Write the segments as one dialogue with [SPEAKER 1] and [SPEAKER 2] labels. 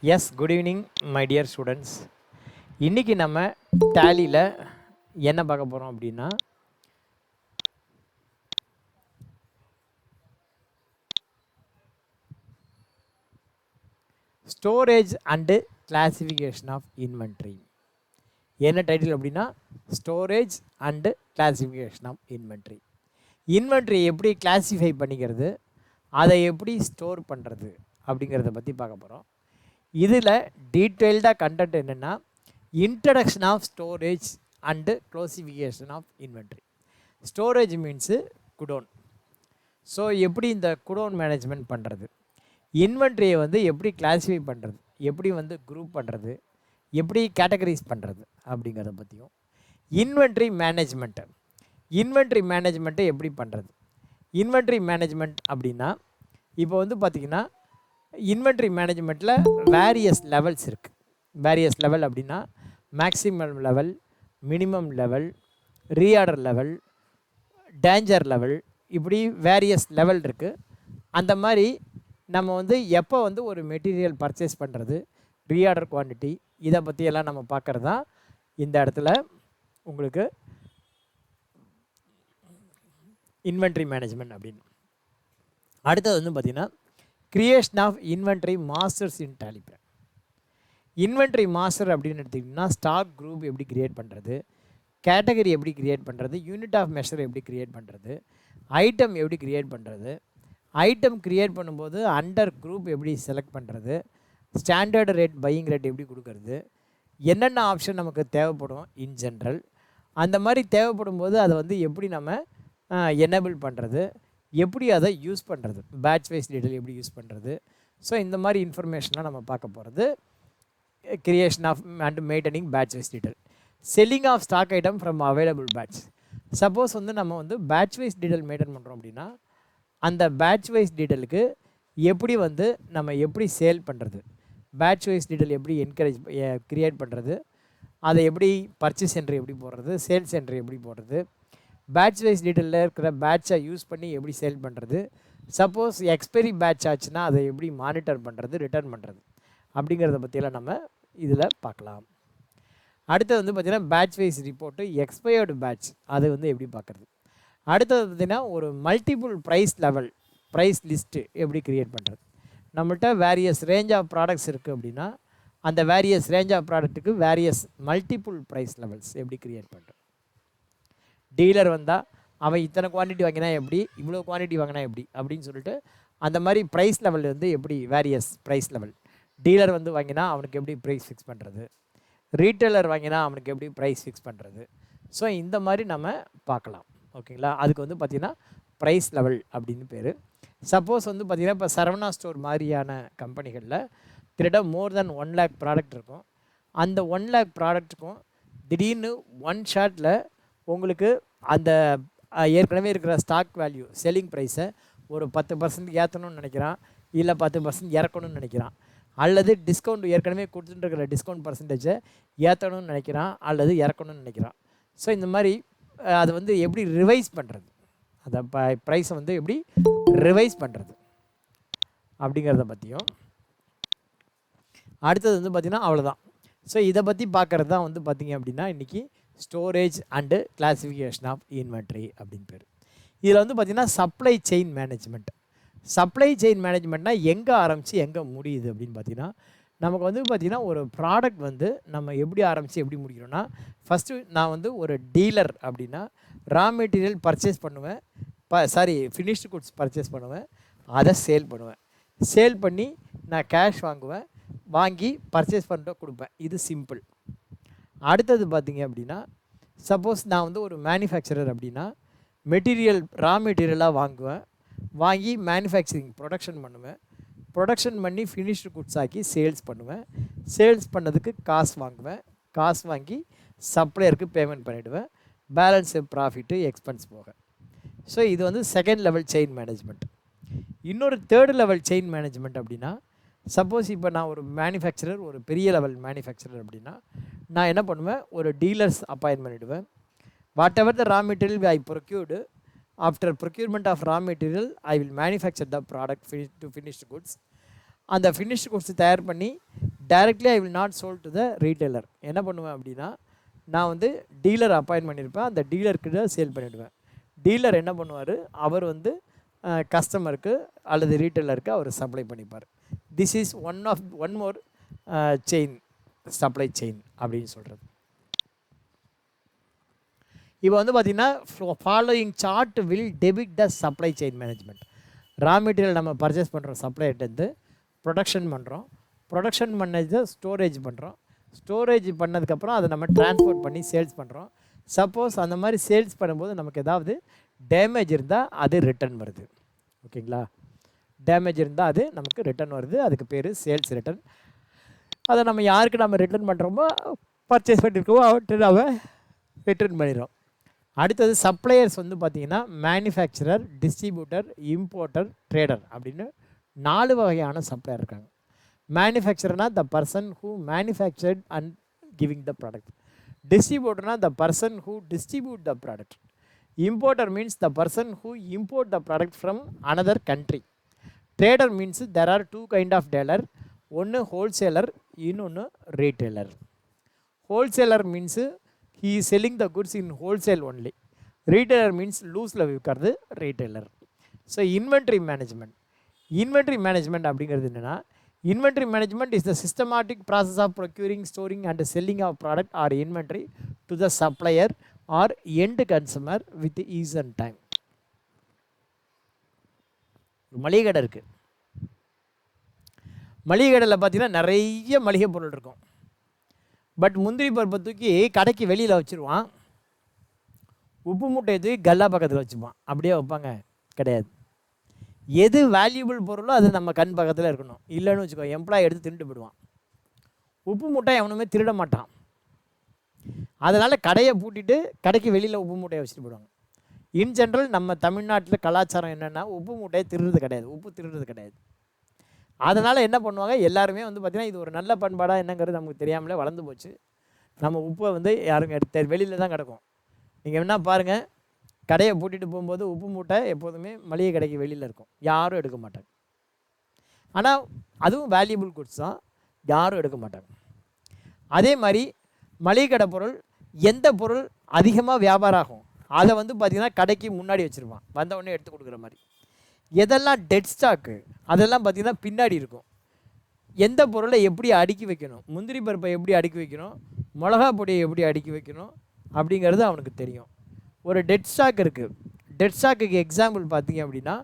[SPEAKER 1] Yes, good evening, my dear students. இன்னைக்கு நம்ம டேலியில் என்ன பார்க்க போகிறோம் அப்படின்னா storage and classification of inventory. என்ன டைட்டில் அப்படின்னா storage and classification of inventory. Inventory எப்படி கிளாஸிஃபை பண்ணிக்கிறது, அதை எப்படி ஸ்டோர் பண்ணுறது அப்படிங்கிறத பற்றி பார்க்க போகிறோம். இதில் டீட்டெயில்டாக கண்டென்ட் என்னென்னா introduction of storage and classification of inventory. Storage means godown. So எப்படி இந்த குடோன் மேனேஜ்மெண்ட் பண்ணுறது, இன்வென்ட்ரியை வந்து எப்படி கிளாஸிஃபை பண்ணுறது, எப்படி வந்து குரூப் பண்ணுறது, எப்படி கேட்டகரைஸ் பண்ணுறது அப்படிங்கிறத பற்றியும், இன்வென்ட்ரி மேனேஜ்மெண்ட்டை எப்படி பண்ணுறது. இன்வென்ட்ரி மேனேஜ்மெண்ட் அப்படின்னா இப்போ வந்து பார்த்திங்கன்னா இன்வென்ட்ரி மேனேஜ்மெண்ட்டில் வேரியஸ் லெவல்ஸ் இருக்குது. வேரியஸ் லெவல் அப்படின்னா maximum level, minimum level, reorder level, danger level, இப்படி வேரியஸ் லெவல் இருக்குது. அந்த மாதிரி நம்ம வந்து எப்போ வந்து ஒரு மெட்டீரியல் பர்ச்சேஸ் பண்ணுறது, ரீஆர்டர் குவான்டிட்டி, இதை பற்றியெல்லாம் நம்ம பார்க்குறது தான் இந்த இடத்துல உங்களுக்கு இன்வென்ட்ரி மேனேஜ்மெண்ட் அப்படின்னு. அடுத்தது வந்து பார்த்திங்கன்னா creation of inventory masters in Tally. Inventory master அப்படின்னு எடுத்திங்கன்னா ஸ்டாக் குரூப் எப்படி க்ரியேட் பண்ணுறது, கேட்டகரி எப்படி க்ரியேட் பண்ணுறது, யூனிட் ஆஃப் மெஷர் எப்படி க்ரியேட் பண்ணுறது, ஐட்டம் எப்படி க்ரியேட் பண்ணுறது, ஐட்டம் க்ரியேட் பண்ணும்போது அண்டர் குரூப் எப்படி செலக்ட் பண்ணுறது, ஸ்டாண்டர்டு ரேட் பையிங் ரேட் எப்படி கொடுக்கறது, என்னென்ன ஆப்ஷன் நமக்கு தேவைப்படும் இன் ஜென்ரல், அந்த மாதிரி தேவைப்படும் போது அதை வந்து எப்படி நம்ம எனேபிள் பண்ணுறது, எப்படி அதை யூஸ் பண்ணுறது, பேட்ச் வைஸ் டீட்டெயில் எப்படி யூஸ் பண்ணுறது. ஸோ இந்த மாதிரி இன்ஃபர்மேஷனாக நம்ம பார்க்க போகிறது creation of and maintaining batch wise detail. Selling of stock item from available batch. Suppose வந்து நம்ம வந்து batch wise detail மெயின்டைன் பண்ணுறோம் அப்படின்னா அந்த batch wise detailக்கு எப்படி வந்து நம்ம எப்படி சேல் பண்ணுறது, batch wise detail எப்படி என்கரேஜ் க்ரியேட் பண்ணுறது, அதை எப்படி பர்ச்சேஸ் என்ட்ரி எப்படி போடுறது, சேல்ஸ் என்ட்ரி எப்படி போடுறது, batch wise detailல இருக்கிற பேட்சை யூஸ் பண்ணி எப்படி சேல் பண்ணுறது, சப்போஸ் எக்ஸ்பைரி பேட்ச் ஆச்சுன்னா அதை எப்படி மானிட்டர் பண்ணுறது, ரிட்டர்ன் பண்ணுறது அப்படிங்கிறத பற்றியெல்லாம் நம்ம இதில் பார்க்கலாம். அடுத்தது வந்து பார்த்திங்கன்னா batch wise report, expired batch அதை வந்து எப்படி பார்க்குறது. அடுத்தது பார்த்திங்கன்னா ஒரு multiple price level, price list எப்படி க்ரியேட் பண்ணுறது. நம்மள்கிட்ட வேரியஸ் ரேஞ்ச் ஆஃப் ப்ராடக்ட்ஸ் இருக்குது அப்படின்னா அந்த வேரியஸ் ரேஞ்ச் ஆஃப் ப்ராடக்ட்டுக்கு வேரியஸ் மல்டிபிள் ப்ரைஸ் லெவல்ஸ் எப்படி க்ரியேட் பண்ணுறது. டீலர் வந்தால் அவன் இத்தனை குவான்டிட்டி வாங்கினா எப்படி, இவ்வளோ குவான்டிட்டி வாங்கினா எப்படி அப்படின்னு சொல்லிட்டு அந்த மாதிரி ப்ரைஸ் லெவல் வந்து எப்படி வேரியஸ் ப்ரைஸ் லெவல். டீலர் வந்து வாங்கினா அவனுக்கு எப்படி ப்ரைஸ் ஃபிக்ஸ் பண்ணுறது, ரீட்டெய்லர் வாங்கினா அவனுக்கு எப்படி ப்ரைஸ் ஃபிக்ஸ் பண்ணுறது. ஸோ இந்த மாதிரி நம்ம பார்க்கலாம். ஓகேங்களா. அதுக்கு வந்து பார்த்திங்கன்னா ப்ரைஸ் லெவல் அப்படின்னு பேர். சப்போஸ் வந்து பார்த்திங்கன்னா இப்போ சரவணா ஸ்டோர் மாதிரியான கம்பெனிகளில் கிட்டத்தட்ட மோர் தென் 1 lakh ப்ராடக்ட் இருக்கும். அந்த 1 lakh ப்ராடக்ட்டுக்கும் திடீர்னு ஒன் ஷாட்டில் உங்களுக்கு அந்த ஏற்கனவே இருக்கிற ஸ்டாக் வேல்யூ செல்லிங் ப்ரைஸை ஒரு 10% ஏற்றணும்னு நினைக்கிறான், இல்லை 10% இறக்கணும்னு நினைக்கிறான், அல்லது டிஸ்கவுண்ட் ஏற்கனவே கொடுத்துட்டுருக்கிற டிஸ்கவுண்ட் பர்சன்டேஜை ஏற்றணும்னு நினைக்கிறான் அல்லது இறக்கணும்னு நினைக்கிறான். ஸோ இந்த மாதிரி அதை வந்து எப்படி ரிவைஸ் பண்ணுறது, அதை ப்ரைஸை வந்து எப்படி ரிவைஸ் பண்ணுறது அப்படிங்கிறத பற்றியும். அடுத்தது வந்து பார்த்திங்கன்னா அவ்வளோதான். ஸோ இதை பற்றி பார்க்குறது தான் வந்து பார்த்திங்க அப்படின்னா இன்றைக்கி storage and classification of inventory அப்படின்னு பேர். இதில் வந்து பார்த்திங்கன்னா supply chain management. Supply chain மேனேஜ்மெண்ட்னா எங்கே ஆரம்பித்து எங்கே முடியுது அப்படின்னு பார்த்தீங்கன்னா நமக்கு வந்து பார்த்திங்கன்னா ஒரு ப்ராடக்ட் வந்து நம்ம எப்படி ஆரம்பித்து எப்படி முடிக்கிறோன்னா ஃபஸ்ட்டு நான் வந்து ஒரு டீலர் அப்படின்னா ரா மெட்டீரியல் பர்ச்சேஸ் பண்ணுவேன், ஃபினிஷ்டு குட்ஸ் பர்ச்சேஸ் பண்ணுவேன், அதை சேல் பண்ணுவேன், சேல் பண்ணி நான் கேஷ் வாங்குவேன், வாங்கி பர்ச்சேஸ் பண்ணிட்டு கொடுப்பேன். இது சிம்பிள். அடுத்தது பார்த்திங்க அப்படின்னா சப்போஸ் நான் வந்து ஒரு மேனுஃபேக்சரர் அப்படின்னா மெட்டீரியல் ரா மெட்டீரியலாக வாங்குவேன், வாங்கி மேனுஃபேக்சரிங் ப்ரொடக்ஷன் பண்ணுவேன், ப்ரொடக்ஷன் பண்ணி ஃபினிஷ்டு குட்ஸ் ஆக்கி சேல்ஸ் பண்ணுவேன், சேல்ஸ் பண்ணதுக்கு காசு வாங்குவேன், காசு வாங்கி சப்ளையருக்கு பேமெண்ட் பண்ணிவிடுவேன், பேலன்ஸு ப்ராஃபிட்டு எக்ஸ்பென்ஸ் போக. ஸோ இது வந்து செகண்ட் லெவல் செயின் மேனேஜ்மெண்ட். இன்னொரு தேர்டு லெவல் செயின் மேனேஜ்மெண்ட் அப்படின்னா சப்போஸ் இப்போ நான் ஒரு மேனுஃபேக்சரர், ஒரு பெரிய லெவல் மேனுஃபேக்சரர் அப்படின்னா நான் என்ன பண்ணுவேன், ஒரு டீலர்ஸ் அப்பாயின்ட் பண்ணிவிடுவேன். Whatever the raw material I procured, after procurement of raw material I will manufacture the product to finished goods. அந்த finished goods தயார் பண்ணி directly I will not sold to the retailer. என்ன பண்ணுவேன் அப்படின்னா, நான் வந்து dealer appoint பண்ணியிருப்பேன், அந்த டீலர்கிட்ட சேல் பண்ணிவிடுவேன். டீலர் என்ன பண்ணுவார், அவர் வந்து கஸ்டமருக்கு அல்லது ரீட்டைலருக்கு அவர் சப்ளை பண்ணிப்பார். This is one more chain, supply chain அப்படின்னு சொல்கிறது. இப்போ வந்து பார்த்திங்கன்னா following chart will depict the supply chain management. Raw material நம்ம பர்ச்சேஸ் பண்ணுறோம், சப்ளைட்டேருந்து ப்ரொடக்ஷன் பண்ணுறோம், ப்ரொடக்ஷன் பண்ணதை ஸ்டோரேஜ் பண்ணுறோம், ஸ்டோரேஜ் பண்ணதுக்கப்புறம் அதை நம்ம டிரான்ஸ்போர்ட் பண்ணி சேல்ஸ் பண்ணுறோம். சப்போஸ் அந்த மாதிரி சேல்ஸ் பண்ணும்போது நமக்கு ஏதாவது டேமேஜ் இருந்தால் அது ரிட்டர்ன் வருது. ஓகேங்களா, டேமேஜ் இருந்தால் அது நமக்கு ரிட்டர்ன் வருது, அதுக்கு பேர் சேல்ஸ் ரிட்டர்ன். அதை நம்ம யாருக்கு நம்ம ரிட்டர்ன் பண்ணுறோமோ, பர்ச்சேஸ் பண்ணியிருக்கோமோ அவர்கிட்ட நம்ம ரிட்டர்ன் பண்ணிடுறோம். அடுத்தது சப்ளையர்ஸ் வந்து பார்த்திங்கன்னா மேனுஃபேக்சரர், டிஸ்ட்ரிபியூட்டர், இம்போர்ட்டர், ட்ரேடர் அப்படின்னு 4 வகையான சப்ளையர் இருக்காங்க. மேனுஃபேக்சரர்னால் the person who manufactured and giving the product. டிஸ்ட்ரிபியூட்டர்னால் the person who distribute the product. Importer means the person who import the product from another country. Trader means there are 2 kind of dealer, ஒன்று wholesaler, இன்னொன்று retailer. Wholesaler means he is selling the goods in wholesale only. Retailer means லூஸில் விற்கிறது retailer. So inventory management அப்படிங்கிறது என்னென்னா, inventory management is the systematic process of procuring, storing and selling of product or inventory to the supplier or end consumer with ease and time. மளிகை கடை இருக்குது, மளிகை கடையில் பார்த்தீங்கன்னா நிறைய மளிகை பொருள் இருக்கும். பட் முந்திரி பருப்பை தூக்கி கடைக்கு வெளியில் வச்சுருவான், உப்பு மூட்டையை தூக்கி கல்லா பக்கத்தில் வச்சுப்பான். அப்படியே வைப்பாங்க? கிடையாது. எது வேல்யூபிள் பொருளோ அது நம்ம கண் பக்கத்தில் இருக்கணும். இல்லைன்னு வச்சுக்கோ, எம்ப்ளாய் எடுத்து திருட்டு போயிடுவான். உப்பு மூட்டை எவனுமே திருட மாட்டான். அதனால் கடையை பூட்டிட்டு கடைக்கு வெளியில் உப்பு மூட்டையை வச்சுட்டு போயிடுவாங்க. இன் ஜென்ரல் நம்ம தமிழ்நாட்டில் கலாச்சாரம் என்னென்னா, உப்பு மூட்டையை திருடுறது கிடையாது, உப்பு திருடுறது கிடையாது. அதனால் என்ன பண்ணுவாங்க, எல்லாருமே வந்து பார்த்திங்கன்னா இது ஒரு நல்ல பண்பாடாக என்னங்கிறது நமக்கு தெரியாமலே வளர்ந்து போச்சு. நம்ம உப்பை வந்து யாரும் எடுத்து வெளியில் தான் கிடக்கும். நீங்கள் என்ன பாருங்கள், கடையை பூட்டிட்டு போகும்போது உப்பு மூட்டை எப்போதுமே மளிகை கடைக்கு வெளியில் இருக்கும், யாரும் எடுக்க மாட்டாங்க. ஆனால் அதுவும் வேல்யூபிள் குட்ஸ் தான், யாரும் எடுக்க மாட்டாங்க. அதே மாதிரி மளிகை கடை பொருள், எந்த பொருள் அதிகமாக வியாபாரம் ஆகும் அதை வந்து பார்த்திங்கன்னா கடைக்கு முன்னாடி வச்சுருப்பான், வந்தவுடனே எடுத்து கொடுக்குற மாதிரி. எதெல்லாம் டெட் ஸ்டாக்கு அதெல்லாம் பார்த்திங்கன்னா பின்னாடி இருக்கும். எந்த பொருளை எப்படி அடுக்கி வைக்கணும், முந்திரி பருப்பை எப்படி அடுக்கி வைக்கணும், மிளகா பொடியை எப்படி அடுக்கி வைக்கணும் அப்படிங்கிறது அவனுக்கு தெரியும். ஒரு டெட் ஸ்டாக் இருக்குது. டெட் ஸ்டாக்குக்கு எக்ஸாம்பிள் பார்த்திங்க அப்படின்னா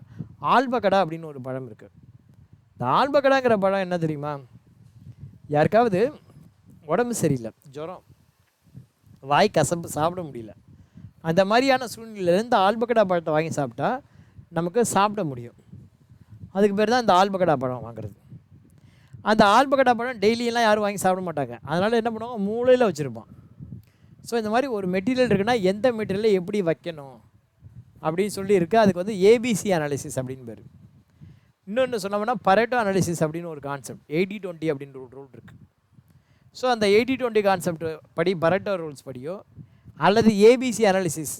[SPEAKER 1] ஆல்பகடா அப்படின்னு ஒரு பழம் இருக்குது. இந்த ஆல்பகடாங்கிற பழம் என்ன தெரியுமா, யாருக்காவது உடம்பு சரியில்லை, ஜுரம், வாய் கசப்பு, சாப்பிட முடியல, அந்த மாதிரியான சூழ்நிலையிலேருந்து ஆல்பகடா பழத்தை வாங்கி சாப்பிட்டா நமக்கு சாப்பிட முடியும். அதுக்கு பேர் தான் இந்த ஆல்பகடா பழம் வாங்குறது. அந்த ஆல்பகடா பழம் டெய்லியெல்லாம் யாரும் வாங்கி சாப்பிட மாட்டாங்க. அதனால் என்ன பண்ணுவாங்க, மூளையில் வச்சுருப்பான். ஸோ இந்த மாதிரி ஒரு மெட்டீரியல் இருக்குன்னா எந்த மெட்டீரியலை எப்படி வைக்கணும் அப்படின்னு சொல்லி இருக்குது. அதுக்கு வந்து ஏபிசி அனாலிசிஸ் அப்படின்னு பேர். இன்னொன்று சொன்னோம்னா பரேட்டோ அனாலிசிஸ் அப்படின்னு ஒரு கான்செப்ட், 80-20 அப்படின்ற ஒரு ரூல் இருக்குது. ஸோ அந்த 80-20 கான்செப்ட் படி, பரேட்டோ ரூல்ஸ் படியோ அல்லது ஏபிசி அனாலிசிஸ்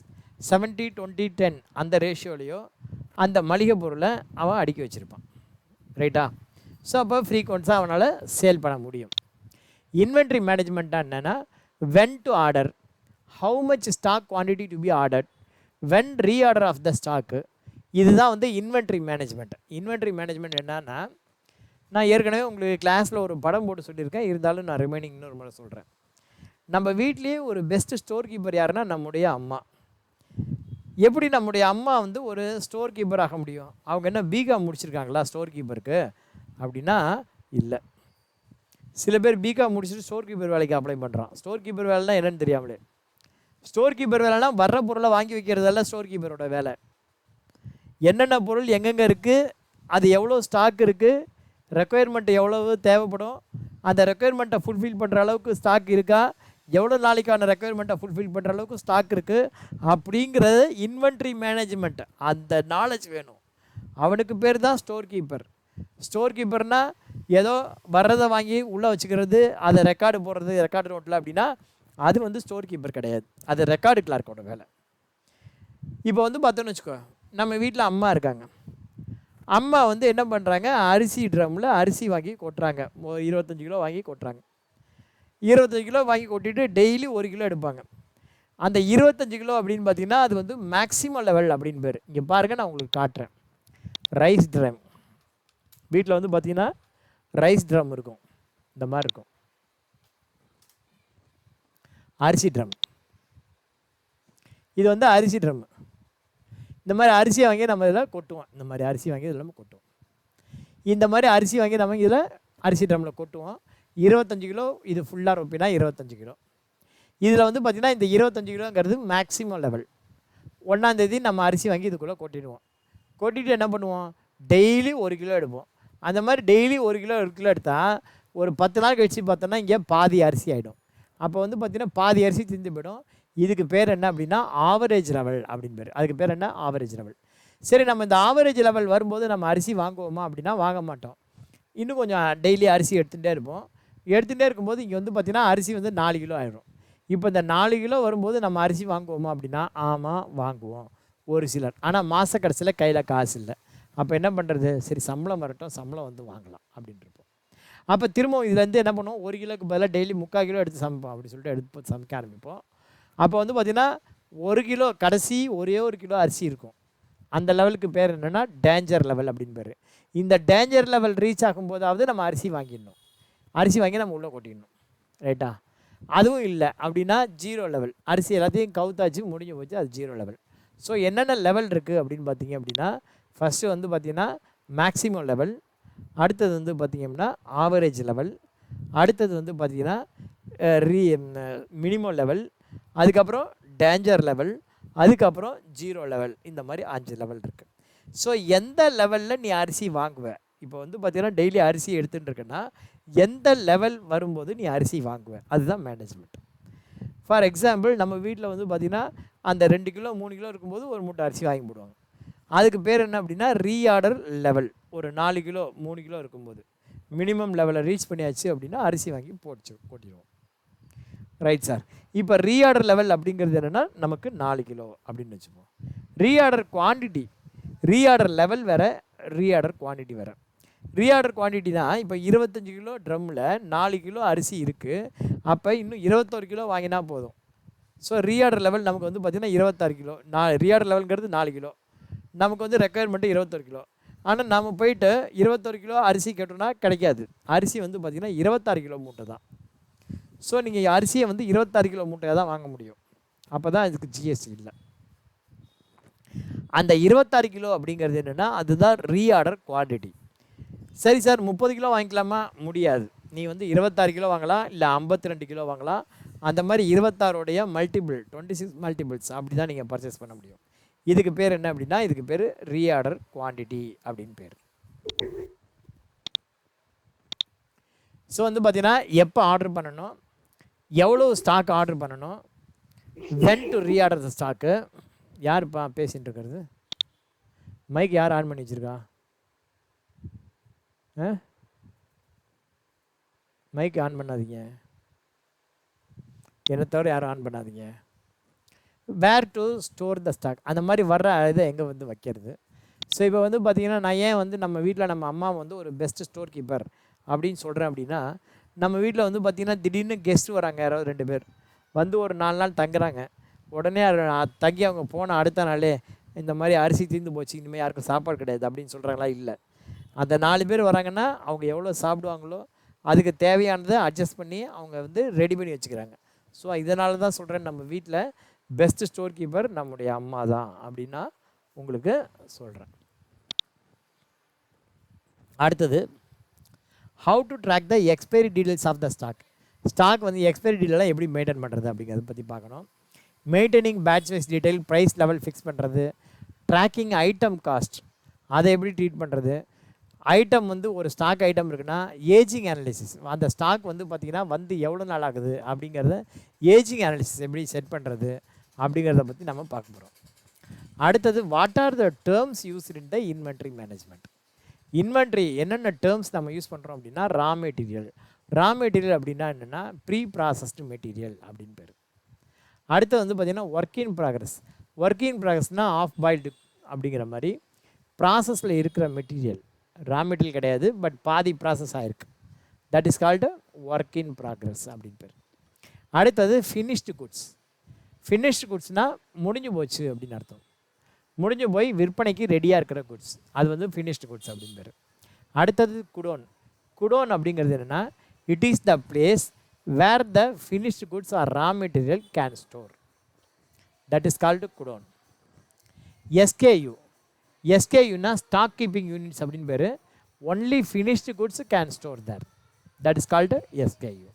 [SPEAKER 1] 70-20-10 அந்த ரேஷியோலையோ அந்த மளிகை பொருளை அவன் அடுக்கி வச்சுருப்பான். ரைட்டா? ஸோ அப்போ ஃப்ரீக்வன்ஸாக அவனால் சேல் பண்ண முடியும். இன்வென்ட்ரி மேனேஜ்மெண்ட்டாக என்னென்னா, when to order, how much stock quantity to be ordered, when reorder of the stock. இதுதான் வந்து இன்வென்ட்ரி மேனேஜ்மெண்ட். இன்வென்ட்ரி மேனேஜ்மெண்ட் என்னன்னா, நான் ஏற்கனவே உங்களுக்கு கிளாஸில் ஒரு படம் போட்டு சொல்லியிருக்கேன், இருந்தாலும் நான் ரிமைனிங் இன்னொரு முறை சொல்கிறேன். நம்ம வீட்லேயே ஒரு பெஸ்ட்டு ஸ்டோர் கீப்பர் யாருன்னா நம்முடைய அம்மா. எப்படி நம்முடைய அம்மா வந்து ஒரு ஸ்டோர் கீப்பர் ஆக முடியும்? அவங்க என்ன பிகாம் முடிச்சிருக்காங்களா ஸ்டோர் கீப்பருக்கு அப்படின்னா இல்லை. சில பேர் பிகாம் முடிச்சுட்டு ஸ்டோர் கீப்பர் வேலைக்கு அப்ளை பண்ணுறான். ஸ்டோர் கீப்பர் வேலைனா என்னென்னு தெரியாமலே. ஸ்டோர் கீப்பர் வேலைனா வர்ற பொருளை வாங்கி வைக்கிறதெல்லாம் ஸ்டோர் கீப்பரோட வேலை. என்னென்ன பொருள் எங்கெங்கே இருக்குது, அது எவ்வளோ ஸ்டாக் இருக்குது, ரெக்குயர்மெண்ட் எவ்வளவு தேவைப்படும், அந்த ரெக்குயர்மெண்ட்டை ஃபுல்ஃபில் பண்ணுற அளவுக்கு ஸ்டாக் இருக்கா, எவ்வளோ நாளைக்கான ரெக்குயர்மெண்ட்டை ஃபுல்ஃபில் பண்ணுற அளவுக்கு ஸ்டாக் இருக்குது அப்படிங்கிறது இன்வென்ட்ரி மேனேஜ்மெண்ட். அந்த நாலேஜ் வேணும். அவனுக்கு பேர் தான் ஸ்டோர் கீப்பர். ஸ்டோர் கீப்பர்னால் ஏதோ வர்றதை வாங்கி உள்ளே வச்சுக்கிறது, அதை ரெக்கார்டு போடுறது ரெக்கார்டு நோட்டில் அப்படின்னா அது வந்து ஸ்டோர் கீப்பர் கிடையாது, அது ரெக்கார்டு கிளார்க்கோட வேலை. இப்போ வந்து பார்த்தோன்னு வச்சுக்கோ, நம்ம வீட்டில் அம்மா இருக்காங்க. அம்மா வந்து என்ன பண்ணுறாங்க, அரிசி ட்ரம்மில் அரிசி வாங்கி கொட்டுறாங்க. 25 கிலோ வாங்கி கொட்டுறாங்க. 25 கிலோ வாங்கி கொட்டிட்டு டெய்லி 1 கிலோ எடுப்பாங்க. அந்த 25 கிலோ அப்படின்னு பார்த்தீங்கன்னா அது வந்து மேக்ஸிமம் லெவல் அப்படின்னு பேர். இங்கே பாருங்கள், நான் உங்களுக்கு காட்டுறேன். ரைஸ் ட்ரம் வீட்டில் வந்து பார்த்தீங்கன்னா ரைஸ் ட்ரம் இருக்கும், இந்த மாதிரி இருக்கும். அரிசி ட்ரம், இது வந்து அரிசி ட்ரம். இந்த மாதிரி அரிசியை வாங்கி நம்ம இதில் கொட்டுவோம். இந்த மாதிரி அரிசி வாங்கி இதில் நம்ம கொட்டுவோம். இந்த மாதிரி அரிசி வாங்கி நம்ம இதில் அரிசி ட்ரம்மில் கொட்டுவோம். 25 கிலோ இது ஃபுல்லாக ரொப்பினா 25 கிலோ. இதில் வந்து பார்த்திங்கன்னா இந்த 25 கிலோங்கிறது மேக்ஸிமம் லெவல். 1ஆம் தேதி நம்ம அரிசி வாங்கி இதுக்குள்ளே கொட்டிடுவோம். கொட்டிட்டு என்ன பண்ணுவோம், டெய்லி 1 கிலோ எடுப்போம். அந்த மாதிரி டெய்லி 1 கிலோ 1 கிலோ எடுத்தால் ஒரு 10 நாள் கழித்து பார்த்தோன்னா இங்கே பாதி அரிசி ஆகிடும். அப்போ வந்து பார்த்திங்கன்னா பாதி அரிசி திந்து போயிடும். இதுக்கு பேர் என்ன அப்படின்னா ஆவரேஜ் லெவல் அப்படின்னு பேர். அதுக்கு பேர் என்ன, ஆவரேஜ் லெவல். சரி, நம்ம இந்த ஆவரேஜ் லெவல் வரும்போது நம்ம அரிசி வாங்குவோமா அப்படின்னா வாங்க மாட்டோம். இன்னும் கொஞ்சம் டெய்லி அரிசி எடுத்துகிட்டே இருப்போம். எடுத்துகிட்டே இருக்கும்போது இங்கே வந்து பார்த்திங்கன்னா அரிசி வந்து 4 கிலோ ஆயிடும். இப்போ இந்த 4 கிலோ வரும்போது நம்ம அரிசி வாங்குவோமா அப்படின்னா ஆமாம் வாங்குவோம் ஒரு சிலர். ஆனால் மாத கடைசியில் கையில் காசு இல்லை. அப்போ என்ன பண்ணுறது, சரி சம்பளம் வரட்டும், சம்பளம் வந்து வாங்கலாம் அப்படின்ட்டு இருப்போம். அப்போ திரும்பவும் இதுலேருந்து என்ன பண்ணுவோம், 1 கிலோக்கு பதிலாக டெய்லி 3/4 கிலோ எடுத்து சமைப்போம் அப்படின்னு சொல்லிட்டு எடுத்து சமைக்க ஆரம்பிப்போம். அப்போ வந்து பார்த்திங்கன்னா 1 கிலோ கடைசி ஒரே 1 கிலோ அரிசி இருக்கும். அந்த லெவலுக்கு பேர் என்னென்னா டேஞ்சர் லெவல் அப்படின்னு பேர். இந்த டேஞ்சர் லெவல் ரீச் ஆகும்போதாவது நம்ம அரிசி வாங்கிடணும். அரிசி வாங்கி நம்ம உள்ளே கொட்டிடணும், ரைட்டா? அதுவும் இல்லை அப்படின்னா 0 லெவல். அரிசி எல்லாத்தையும் கவுத்தாச்சு முடிஞ்சு போச்சு, அது 0 லெவல். ஸோ என்னென்ன லெவல் இருக்குது அப்படின்னு பார்த்தீங்க அப்படின்னா, ஃபஸ்ட்டு வந்து பார்த்திங்கன்னா மேக்ஸிமம் லெவல், அடுத்தது வந்து பார்த்திங்க அப்படின்னா ஆவரேஜ் லெவல், அடுத்தது வந்து பார்த்திங்கன்னா மினிமம் லெவல், அதுக்கப்புறம் டேஞ்சர் லெவல், அதுக்கப்புறம் 0 லெவல். இந்த மாதிரி 5 லெவல் இருக்குது. ஸோ எந்த லெவலில் நீ அரிசி வாங்குவ, இப்போ வந்து பார்த்திங்கன்னா டெய்லி அரிசி எடுத்துகிட்டு இருக்கேன்னா எந்த லெவல் வரும்போது நீ அரிசி வாங்குவ, அதுதான் மேனேஜ்மெண்ட். ஃபார் எக்ஸாம்பிள் நம்ம வீட்டில் வந்து பார்த்திங்கன்னா அந்த 2 கிலோ 3 கிலோ இருக்கும்போது ஒரு மூட்டை அரிசி வாங்கி போடுவாங்க. அதுக்கு பேர் என்ன அப்படின்னா ரீஆர்டர் லெவல். ஒரு 4 கிலோ 3 கிலோ இருக்கும்போது மினிமம் லெவலை ரீச் பண்ணியாச்சு அப்படின்னா அரிசி வாங்கி போட்டிடுவோம். Right sir. இப்போ ரீஆர்டர் லெவல் அப்படிங்கிறது என்னென்னா நமக்கு 4 கிலோ அப்படின்னு வச்சுப்போம். ரீஆர்டர் குவான்டிட்டி, ரீஆர்டர் லெவல் வேறு, ரீஆர்டர் குவான்டிட்டி வேறு. ரீஆர்டர் குவான்டிட்டி தான் இப்போ 25 கிலோ ட்ரம்மில் 4 கிலோ அரிசி இருக்குது. அப்போ இன்னும் 21 கிலோ வாங்கினா போதும். ஸோ ரீஆர்டர் லெவல் நமக்கு வந்து பார்த்திங்கன்னா 26 கிலோ. ரீஆர்டர் லெவலுங்கிறது 4 கிலோ, நமக்கு வந்து ரெக்குயர்மெண்ட்டு 21 கிலோ. ஆனால் நம்ம போயிட்டு 21 கிலோ அரிசி கேட்டோம்னா கிடைக்காது. அரிசி வந்து பார்த்திங்கன்னா 26 கிலோ மூட்டை தான். ஸோ நீங்கள் அரிசியை வந்து 26 கிலோ மூட்டையாக தான் வாங்க முடியும். அப்போ தான் இதுக்கு ஜிஎஸ்டி இல்லை. அந்த 26 கிலோ அப்படிங்கிறது என்னென்னா அதுதான் ரீஆர்டர் குவான்டிட்டி. சரி சார் 30 கிலோ வாங்கிக்கலாமா, முடியாது. நீ வந்து 26 கிலோ வாங்கலாம், இல்லை 52 கிலோ வாங்கலாம். அந்த மாதிரி 26 மல்டிபிள் 26 மல்டிபிள்ஸ் அப்படி தான் நீங்கள் பர்ச்சேஸ் பண்ண முடியும். இதுக்கு பேர் என்ன அப்படின்னா, இதுக்கு பேர் ரீஆர்டர் குவான்டிட்டி அப்படின்னு பேர். ஸோ வந்து பார்த்தீங்கன்னா எப்போ ஆர்டர் பண்ணணும், எவ்வளோ ஸ்டாக் ஆர்டர் பண்ணணும், when to reorder the stock. யாருப்பா பேசிகிட்டு இருக்கிறது, மைக் யார் ஆன் பண்ணி வச்சுருக்கா? மைக் ஆன் பண்ணாதீங்க, என்னை தவிர யாரும் ஆன் பண்ணாதீங்க. வேர் டு ஸ்டோர் த ஸ்டாக், அந்த மாதிரி வர்ற இதை எங்கே வந்து வைக்கிறது. ஸோ இப்போ வந்து பார்த்திங்கன்னா நான் ஏன் வந்து நம்ம வீட்டில் நம்ம அம்மா வந்து ஒரு பெஸ்ட் ஸ்டோர் கீப்பர் அப்படின்னு சொல்கிறேன் அப்படின்னா, நம்ம வீட்டில் வந்து பார்த்திங்கன்னா திடீர்னு கெஸ்ட்டு வராங்க, யாராவது 2 பேர் வந்து ஒரு 4 நாள் தங்குறாங்க. உடனே தங்கி அவங்க போன அடுத்த நாளே இந்த மாதிரி அரிசி தீர்ந்து போச்சு, இனிமேல் யாருக்கும் சாப்பாடு கிடையாது அப்படின்னு சொல்கிறாங்களா? இல்லை. அந்த 4 பேர் வராங்கன்னா அவங்க எவ்வளோ சாப்பிடுவாங்களோ அதுக்கு தேவையானதை அட்ஜஸ்ட் பண்ணி அவங்க வந்து ரெடி பண்ணி வச்சுக்கிறாங்க. ஸோ இதனால தான் சொல்கிறேன், நம்ம வீட்டில் பெஸ்ட்டு ஸ்டோர் கீப்பர் நம்முடைய அம்மா தான் அப்படின்னா உங்களுக்கு சொல்கிறேன். அடுத்தது, how to track the expiry details of the stock. Stock வந்து எக்ஸ்பைரி டீட்டெயிலாம் எப்படி மெயின்டைன் பண்ணுறது அப்படிங்கிறத பற்றி பார்க்கணும். Maintaining batch wise detail, price level fix பண்ணுறது, ட்ராக்கிங் ஐட்டம் காஸ்ட் அதை எப்படி ட்ரீட் பண்ணுறது. ஐட்டம் வந்து ஒரு ஸ்டாக் ஐட்டம் இருக்குன்னா ஏஜிங் அனாலிசிஸ், அந்த ஸ்டாக் வந்து பார்த்திங்கன்னா வந்து எவ்வளோ நாள் ஆகுது அப்படிங்கிறத ஏஜிங் அனாலிசிஸ் எப்படி செட் பண்ணுறது அப்படிங்கிறத பற்றி நம்ம பார்க்க போகிறோம். அடுத்தது, what are the terms used in the inventory management. Inventory என்னென்ன டேர்ம்ஸ் நம்ம யூஸ் பண்ணுறோம் அப்படின்னா, ரா மெட்டீரியல். ரா மெட்டீரியல் அப்படின்னா என்னென்னா ப்ரீ ப்ராசஸ்டு மெட்டீரியல் அப்படின்னு பேர். அடுத்து வந்து பார்த்திங்கன்னா work in progress. Work in ப்ராக்ரஸ்னால் ஆஃப் பாயில்டு அப்படிங்கிற மாதிரி. ப்ராசஸில் இருக்கிற மெட்டீரியல் ரா மெட்டீரியல் கிடையாது, பட் பாதி ப்ராசஸ் ஆகிருக்கு. That is called work in progress அப்படின்னு பேர். அடுத்தது ஃபினிஷ்டு குட்ஸ். ஃபினிஷ்டு குட்ஸ்னால் முடிஞ்சு போச்சு அப்படின்னு அர்த்தம். முடிஞ்சு போய் விற்பனைக்கு ரெடியாக இருக்கிற குட்ஸ், அது வந்து ஃபினிஷ்டு குட்ஸ் அப்படின்னு பேர். அடுத்தது குடோன். குடோன் அப்படிங்கிறது என்னென்னா, it is the place where the finished goods are raw material can store. That is called godown. SKU. எஸ்கேயுனா ஸ்டாக் கீப்பிங் யூனிட்ஸ் அப்படின்னு பேர். Only finished goods can store there. That is called SKU.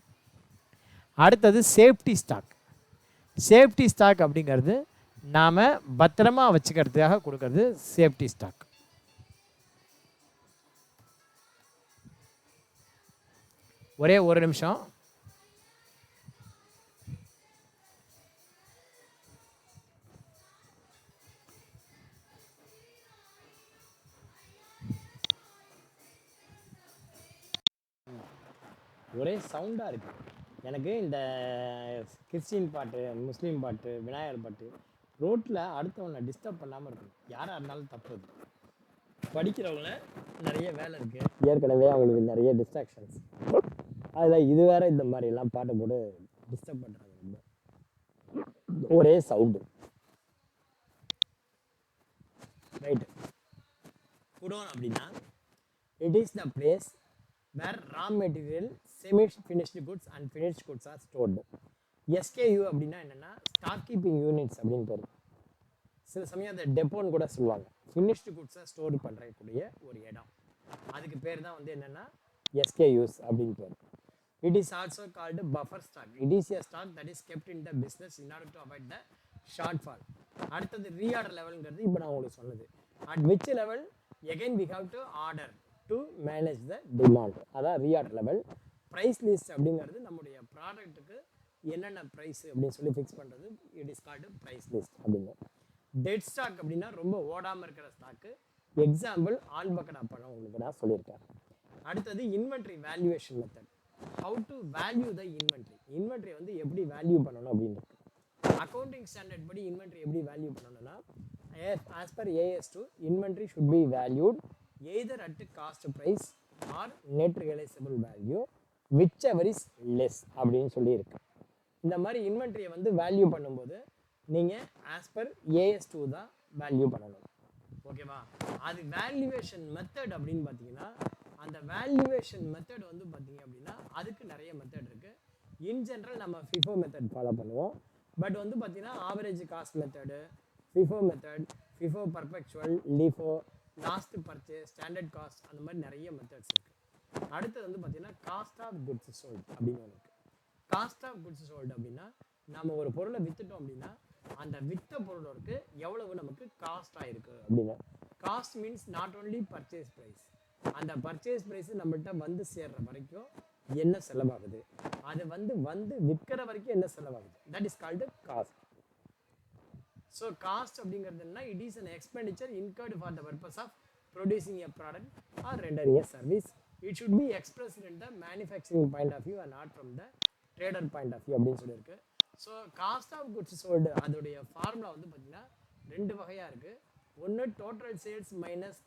[SPEAKER 1] அடுத்தது safety stock. Safety stock அப்படிங்கிறது நாம் பத்திரமா வச்சுக்கிறதுக்காக கொடுக்கறது safety stock. ஒரே ஒரு நிமிஷம். ஒரே சவுண்டாக இருக்குது எனக்கு. இந்த கிறிஸ்டின் பாட்டு, முஸ்லீம் பாட்டு, விநாயகர் பாட்டு ரோட்டில் அடுத்தவனை டிஸ்டர்ப் பண்ணாமல் இருக்கணும். யாராக இருந்தாலும் தப்பு. படிக்கிறவங்கள நிறைய வேலை இருக்குது, ஏற்கனவே அவங்களுக்கு நிறைய டிஸ்ட்ராக்ஷன்ஸ். அதில் இது வேறு இந்த மாதிரிலாம் பாட்டை போட்டு டிஸ்டர்ப் பண்ணுறாங்க. ரொம்ப ஒரே சவுண்டு. ரைட்டு. குடோன் அப்படின்னா it is the place where raw material, semi finished goods and finished goods are stored. SKU அப்படின்னா என்னென்னா ஸ்டாக் கீப்பிங் யூனிட்ஸ் அப்படின்னு பேர். சில சமயம் அதை டெப்போன்னு கூட சொல்லுவாங்க. ஃபினிஷ்டு குட்ஸை ஸ்டோர் பண்ணுறக்கூடிய ஒரு இடம், அதுக்கு பேர் தான் வந்து என்னென்னா எஸ்கேயூஸ் அப்படின்னு பேர். It is also called buffer stock. It is a stock that is kept in the business in order to avoid the short fall. அடுத்தது ரீஆர்டர் லெவலுங்கிறது இப்போ நான் உங்களுக்கு சொன்னது. At which level again we have to order to manage the demand, அதான் reorder level. Price list அப்படிங்கிறது நம்முடைய ப்ராடக்ட்டுக்கு என்னென்ன ப்ரைஸ் அப்படின்னு சொல்லி ஃபிக்ஸ் பண்ணுறது. It is called price list அப்படின்னு. டெட் ஸ்டாக் அப்படின்னா ரொம்ப ஓடாமல் இருக்கிற ஸ்டாக்கு. எக்ஸாம்பிள் ஆல்பக்கடா பழம் உங்களுக்கு நான் சொல்லியிருக்கேன். அடுத்தது inventory valuation method. How to value the inventory. Inventory வந்து எப்படி வேல்யூ பண்ணணும் அப்படின்றது. அக்கௌண்டிங் ஸ்டாண்டர்ட் படி இன்வென்ட்ரி எப்படி வேல்யூ பண்ணணும்னா, as per AS2 inventory should be valued either at cost price or net realisable value whichever is less அப்படின்னு சொல்லியிருக்கு. இந்த மாதிரி இன்வென்ட்ரியை வந்து வேல்யூ பண்ணும்போது நீங்கள் ஆஸ் பர் AS2 தான் வேல்யூ பண்ணணும். ஓகேவா? அது வேல்யூவேஷன் மெத்தட் அப்படின்னு பார்த்தீங்கன்னா, அந்த வேல்யூவேஷன் மெத்தட் வந்து பார்த்தீங்க அப்படின்னா அதுக்கு நிறைய மெத்தட் இருக்குது. இன் ஜென்ரல் நம்ம FIFO மெத்தட் ஃபாலோ பண்ணுவோம். பட் வந்து பார்த்தீங்கன்னா average cost method, FIFO method, FIFO பர்பெக்சுவல், LIFO, last purchase, standard cost, அந்த மாதிரி நிறைய மெத்தட்ஸ் இருக்குது. அடுத்தது வந்து பார்த்தீங்கன்னா காஸ்ட் ஆஃப் குட்ஸ் சோல்டு அப்படின்னு ஒன்று இருக்குது. காஸ்ட் ஆஃப் குட்ஸ் சோல்டு அப்படின்னா நம்ம ஒரு பொருளை விற்றுட்டோம் அப்படின்னா அந்த விற்ற பொருளுக்கு எவ்வளவு நமக்கு காஸ்ட் ஆகிருக்கு அப்படின்னு. Cost means not only purchase price, அந்த பர்ச்சேஸ் ப்ரைஸ் நம்மள்கிட்ட வந்து சேர்ற வரைக்கும் என்ன செலவாகுது, அது வந்து விற்கிற வரைக்கும் என்ன செலவாகுது, that is called cost. So cost அப்படிங்கிறது என்ன? It is an expenditure incurred for the purpose of producing a product or rendering a service. It should be expressed in the manufacturing point of view and not from the trader point of view அப்படின்னு சொல்லியிருக்கு. So cost of goods sold அதோடைய formula வந்து பார்த்தீங்கன்னா ரெண்டு வகையாக இருக்குது. ஒன்று total sales minus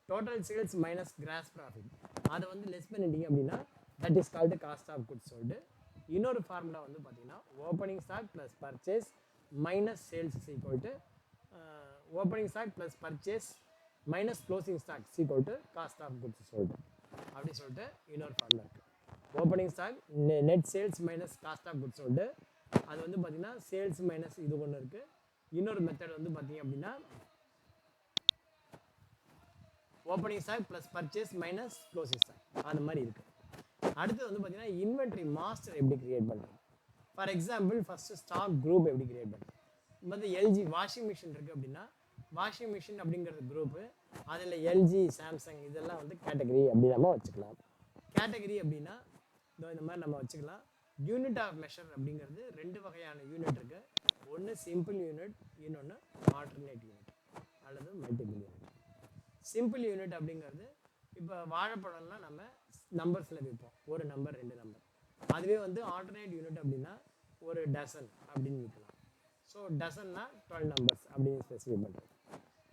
[SPEAKER 1] total sales minus gross profit. அதை வந்து லெஸ் பண்ணிட்டீங்க அப்படின்னா that is called cost of goods sold. இன்னொரு ஃபார்முலா வந்து பார்த்தீங்கன்னா opening stock plus purchase minus sales is equal to opening stock plus purchase minus closing stock is equal to cost of goods sold அப்படி சொல்லிட்டு இன்னொரு formula இருக்குது. Opening stock net sales minus cost of goods sold, அது வந்து பார்த்தீங்கன்னா sales minus இது ஒன்று இருக்குது. இன்னொரு மெத்தட் வந்து பார்த்தீங்க அப்படின்னா opening stock plus purchase minus closing stock, அந்த மாதிரி இருக்குது. அடுத்து வந்து பார்த்தீங்கன்னா இன்வென்ட்ரி மாஸ்டர் எப்படி கிரியேட் பண்ணுறது. For example first stock group எப்படி கிரியேட் பண்ணுறது. வந்து எல்ஜி வாஷிங் மிஷின் இருக்குது அப்படின்னா வாஷிங் மிஷின் அப்படிங்கிறது குரூப்பு, அதில் எல்ஜி, சாம்சங் இதெல்லாம் வந்து கேட்டகரி அப்படி நம்ம வச்சுக்கலாம். கேட்டகரி அப்படின்னா இந்த மாதிரி நம்ம வச்சுக்கலாம். யூனிட் ஆஃப் மெஷர் அப்படிங்கிறது ரெண்டு வகையான யூனிட் இருக்குது. ஒன்று சிம்பிள் யூனிட், இன்னொன்று ஆல்டர்னேட் யூனிட் அல்லது மல்டிபிள் யூனிட். சிம்பிள் யூனிட் அப்படிங்கிறது இப்போ வாழைப்பழம்லாம் நம்ம நம்பர்ஸில் விற்போம், ஒரு நம்பர், ரெண்டு நம்பர். அதுவே வந்து ஆல்டர்னேட் யூனிட் அப்படின்னா ஒரு டசன் அப்படின்னு விற்கலாம். ஸோ டசன்னா 12 நம்பர்ஸ் அப்படின்னு ஸ்பெசிஃபை பண்ணுறது.